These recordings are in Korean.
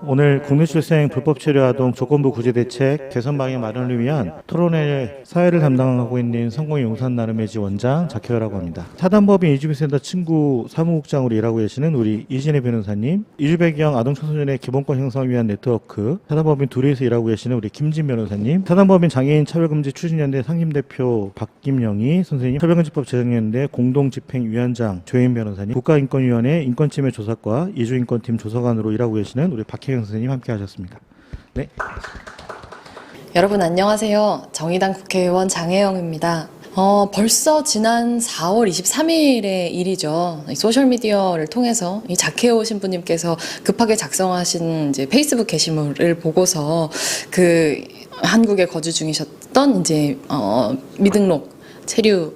오늘 국내 출생 불법 체류 아동 조건부 구제 대책 개선 방향 마련을 위한 토론회 사회를 담당하고 있는 성공의 용산 나눔의지 원장 작혜라고 합니다. 사단법인 이주민센터 친구 사무국장으로 일하고 계시는 우리 이진혜 변호사님, 이주 배경 아동 청소년의 기본권 형성을 위한 네트워크 사단법인 둘이서 일하고 계시는 우리 김진 변호사님, 사단법인 장애인 차별금지 추진연대 상임대표 박김영희 선생님, 차별금지법 제정연대 공동집행위원장 조혜인 변호사님, 국가인권위원회 인권침해 조사과 이주인권팀 조사관으로 일하고 계시는 우리 박혜경 선생님 함께 하셨습니다. 네. 여러분 안녕하세요. 정의당 국회의원 장혜영입니다. 벌써 지난 4월 23일의 일이죠. 소셜미디어를 통해서 이 작혜오 신부님께서 급하게 작성하신 이제 페이스북 게시물을 보고서 그 한국에 거주 중이셨던 이제 미등록 체류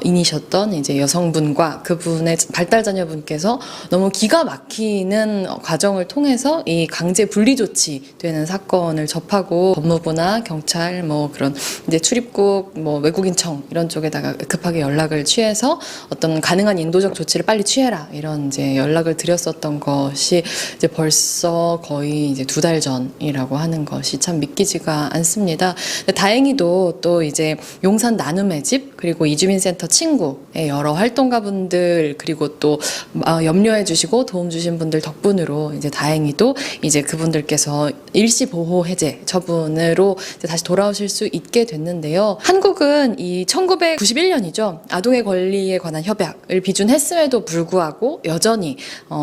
인이셨던 이제 여성분과 그분의 발달자녀분께서 너무 기가 막히는 과정을 통해서 이 강제 분리 조치되는 사건을 접하고 법무부나 경찰 뭐 그런 이제 출입국 뭐 외국인청 이런 쪽에다가 급하게 연락을 취해서 어떤 가능한 인도적 조치를 빨리 취해라 이런 이제 연락을 드렸었던 것이 이제 벌써 거의 이제 2달 전이라고 하는 것이 참 믿기지가 않습니다. 다행히도 또 이제 용산 나눔의 집 그리고 이주민센터 친구의 여러 활동가분들 그리고 또 염려해 주시고 도움 주신 분들 덕분으로 이제 다행히도 이제 그분들께서 일시 보호 해제 처분으로 이제 다시 돌아오실 수 있게 됐는데요. 한국은 이 1991년이죠. 아동의 권리에 관한 협약을 비준했음에도 불구하고 여전히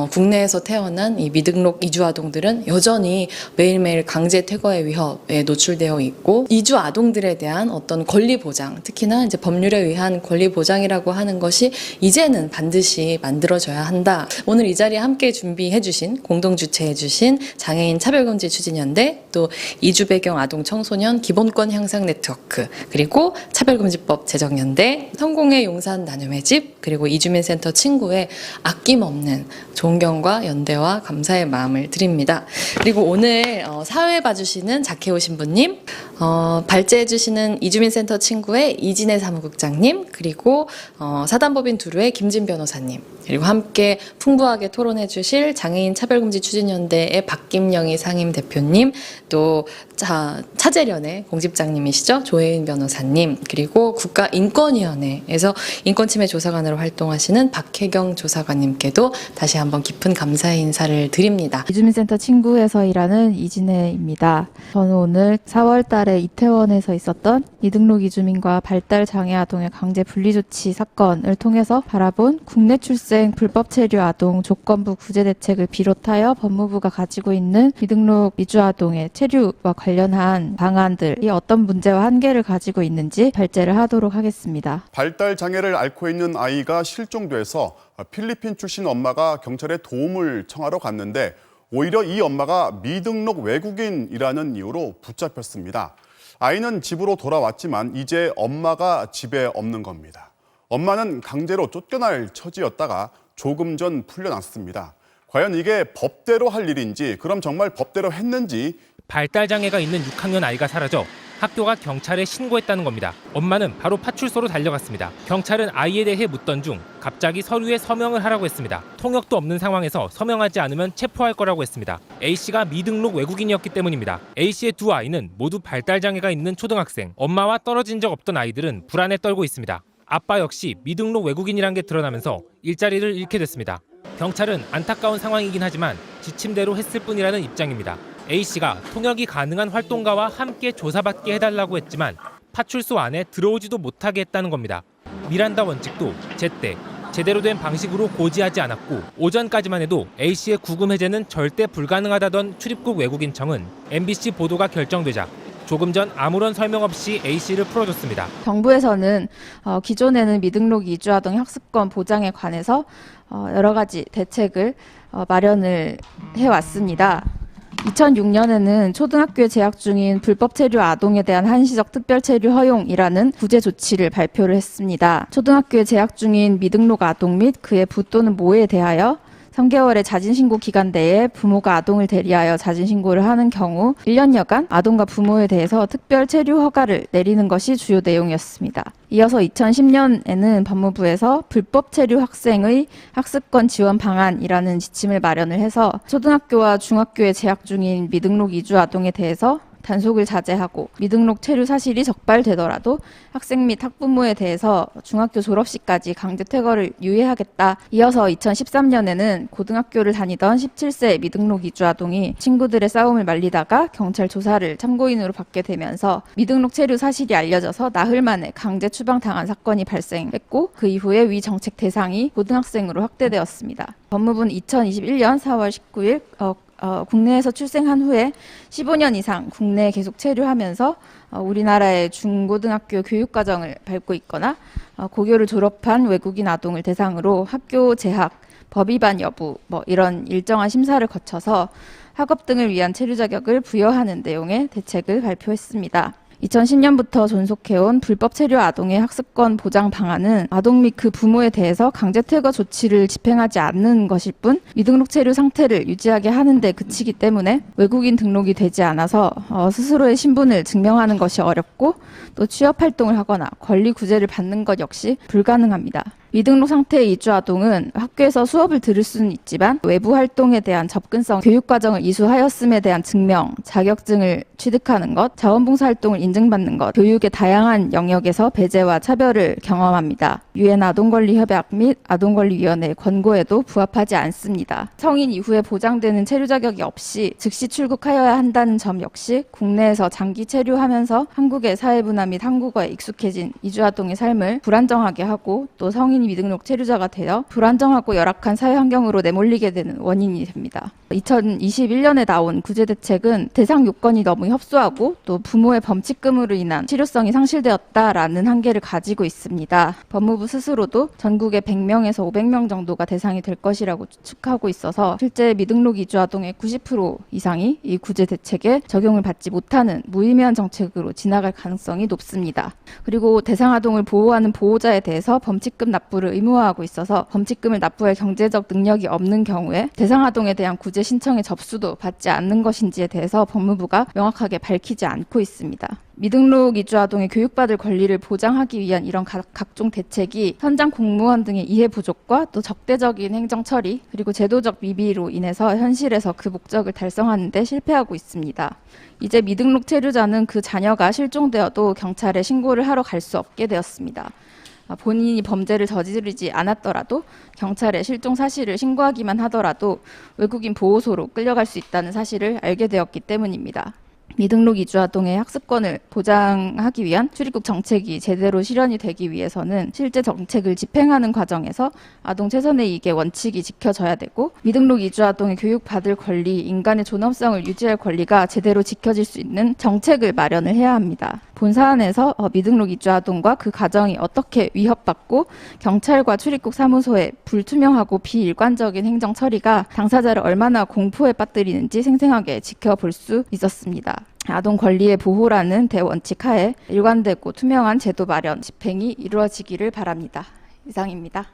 국내에서 태어난 이 미등록 이주 아동들은 여전히 매일매일 강제 퇴거의 위협에 노출되어 있고 이주 아동들에 대한 어떤 권리 보장, 특히나 이제 법률에 의한 권리 보장이라고 하는 것이 이제는 반드시 만들어져야 한다. 오늘 이 자리에 함께 준비해 주신 공동 주최해 주신 장애인 차별금지 추진연대 또 이주 배경 아동 청소년 기본권 향상 네트워크 그리고 차별금지법 제정연대 성공의 용산 나눔의 집 그리고 이주민센터 친구의 아낌없는 존경과 연대와 감사의 마음을 드립니다. 그리고 오늘 사회 봐주시는 작혜오 신부님, 발제해 주시는 이주민센터 친구의 이진혜 사무국장님 그리고 사단법인 두루의 김진 변호사님 그리고 함께 풍부하게 토론해 주실 장애인 차별금지 추진연대의 박김영희 상임대표님 또 차재련의 공집장님이시죠 조혜인 변호사님 그리고 국가인권위원회에서 인권침해 조사관으로 활동하시는 박혜경 조사관님께도 다시 한번 깊은 감사의 인사를 드립니다. 이주민센터 친구에서 일하는 이진혜입니다. 저는 오늘 4월 달에 이태원에서 있었던 미등록 이주민과 발달장애 아동의 강제 분리조치 사건을 통해서 바라본 국내 출생 불법 체류 아동 조건부 구제 대책을 비롯하여 법무부가 가지고 있는 미등록 이주 아동의 체류와 관련한 방안들이 어떤 문제와 한계를 가지고 있는지 발제를 하도록 하겠습니다. 발달 장애를 앓고 있는 아이가 실종돼서 필리핀 출신 엄마가 경찰에 도움을 청하러 갔는데 오히려 이 엄마가 미등록 외국인이라는 이유로 붙잡혔습니다. 아이는 집으로 돌아왔지만 이제 엄마가 집에 없는 겁니다. 엄마는 강제로 쫓겨날 처지였다가 조금 전 풀려났습니다. 과연 이게 법대로 할 일인지, 그럼 정말 법대로 했는지. 발달장애가 있는 6학년 아이가 사라져 학교가 경찰에 신고했다는 겁니다. 엄마는 바로 파출소로 달려갔습니다. 경찰은 아이에 대해 묻던 중 갑자기 서류에 서명을 하라고 했습니다. 통역도 없는 상황에서 서명하지 않으면 체포할 거라고 했습니다. A씨가 미등록 외국인이었기 때문입니다. A씨의 두 아이는 모두 발달장애가 있는 초등학생, 엄마와 떨어진 적 없던 아이들은 불안에 떨고 있습니다. 아빠 역시 미등록 외국인이란 게 드러나면서 일자리를 잃게 됐습니다. 경찰은 안타까운 상황이긴 하지만 지침대로 했을 뿐이라는 입장입니다. A씨가 통역이 가능한 활동가와 함께 조사받게 해달라고 했지만 파출소 안에 들어오지도 못하게 했다는 겁니다. 미란다 원칙도 제때 제대로 된 방식으로 고지하지 않았고 오전까지만 해도 A씨의 구금 해제는 절대 불가능하다던 출입국 외국인청은 MBC 보도가 결정되자 조금 전 아무런 설명 없이 A씨를 풀어줬습니다. 정부에서는 기존에는 미등록 이주아동 학습권 보장에 관해서 여러 가지 대책을 마련을 해왔습니다. 2006년에는 초등학교에 재학 중인 불법 체류 아동에 대한 한시적 특별 체류 허용이라는 구제 조치를 발표를 했습니다. 초등학교에 재학 중인 미등록 아동 및 그의 부 또는 모에 대하여 3개월의 자진신고 기간 내에 부모가 아동을 대리하여 자진신고를 하는 경우 1년여간 아동과 부모에 대해서 특별 체류 허가를 내리는 것이 주요 내용이었습니다. 이어서 2010년에는 법무부에서 불법 체류 학생의 학습권 지원 방안이라는 지침을 마련을 해서 초등학교와 중학교에 재학 중인 미등록 이주 아동에 대해서 단속을 자제하고 미등록 체류 사실이 적발되더라도 학생 및 학부모에 대해서 중학교 졸업시까지 강제 퇴거를 유예하겠다. 이어서 2013년에는 고등학교를 다니던 17세 미등록 이주 아동이 친구들의 싸움을 말리다가 경찰 조사를 참고인으로 받게 되면서 미등록 체류 사실이 알려져서 나흘 만에 강제 추방당한 사건이 발생했고 그 이후에 위 정책 대상이 고등학생으로 확대되었습니다. 법무부는 2021년 4월 19일 국내에서 출생한 후에 15년 이상 국내에 계속 체류하면서 우리나라의 중고등학교 교육과정을 밟고 있거나 고교를 졸업한 외국인 아동을 대상으로 학교 재학, 법 위반 여부 이런 일정한 심사를 거쳐서 학업 등을 위한 체류 자격을 부여하는 내용의 대책을 발표했습니다. 2010년부터 존속해온 불법 체류 아동의 학습권 보장 방안은 아동 및 그 부모에 대해서 강제 퇴거 조치를 집행하지 않는 것일 뿐 미등록 체류 상태를 유지하게 하는 데 그치기 때문에 외국인 등록이 되지 않아서 스스로의 신분을 증명하는 것이 어렵고 또 취업 활동을 하거나 권리 구제를 받는 것 역시 불가능합니다. 미등록 상태의 이주 아동은 학교에서 수업을 들을 수는 있지만 외부 활동에 대한 접근성, 교육과정을 이수하였음에 대한 증명, 자격증을 취득하는 것, 자원봉사 활동을 인증받는 것, 교육의 다양한 영역에서 배제와 차별을 경험합니다. 유엔 아동권리협약 및 아동권리위원회의 권고에도 부합하지 않습니다. 성인 이후에 보장되는 체류 자격이 없이 즉시 출국하여야 한다는 점 역시 국내에서 장기 체류하면서 한국의 사회문화 및 한국어에 익숙해진 이주 아동의 삶을 불안정하게 하고 또 성인 미등록 체류자가 되어 불안정하고 열악한 사회 환경으로 내몰리게 되는 원인이 됩니다. 2021년에 나온 구제대책은 대상 요건이 너무 협소하고 또 부모의 범칙금으로 인한 실효성이 상실되었다라는 한계를 가지고 있습니다. 법무부 스스로도 전국에 100명에서 500명 정도가 대상이 될 것이라고 추측하고 있어서 실제 미등록 이주 아동의 90% 이상이 이 구제대책에 적용을 받지 못하는 무의미한 정책으로 지나갈 가능성이 높습니다. 그리고 대상 아동을 보호하는 보호자에 대해서 범칙금 납부를 의무화하고 있어서 범칙금을 납부할 경제적 능력이 없는 경우에 대상 아동에 대한 구제 신청의 접수도 받지 않는 것인지에 대해서 법무부가 명확하게 밝히지 않고 있습니다. 미등록 이주 아동의 교육받을 권리를 보장하기 위한 이런 각종 대책이 현장 공무원 등의 이해 부족과 또 적대적인 행정 처리 그리고 제도적 미비로 인해서 현실에서 그 목적을 달성하는 데 실패하고 있습니다. 이제 미등록 체류자는 그 자녀가 실종되어도 경찰에 신고를 하러 갈 수 없게 되었습니다. 본인이 범죄를 저지르지 않았더라도 경찰에 실종 사실을 신고하기만 하더라도 외국인 보호소로 끌려갈 수 있다는 사실을 알게 되었기 때문입니다. 미등록 이주 아동의 학습권을 보장하기 위한 출입국 정책이 제대로 실현이 되기 위해서는 실제 정책을 집행하는 과정에서 아동 최선의 이익의 원칙이 지켜져야 되고 미등록 이주 아동의 교육받을 권리, 인간의 존엄성을 유지할 권리가 제대로 지켜질 수 있는 정책을 마련을 해야 합니다. 본 사안에서 미등록 이주 아동과 그 가정이 어떻게 위협받고 경찰과 출입국 사무소의 불투명하고 비일관적인 행정 처리가 당사자를 얼마나 공포에 빠뜨리는지 생생하게 지켜볼 수 있었습니다. 아동 권리의 보호라는 대원칙 하에 일관되고 투명한 제도 마련, 집행이 이루어지기를 바랍니다. 이상입니다.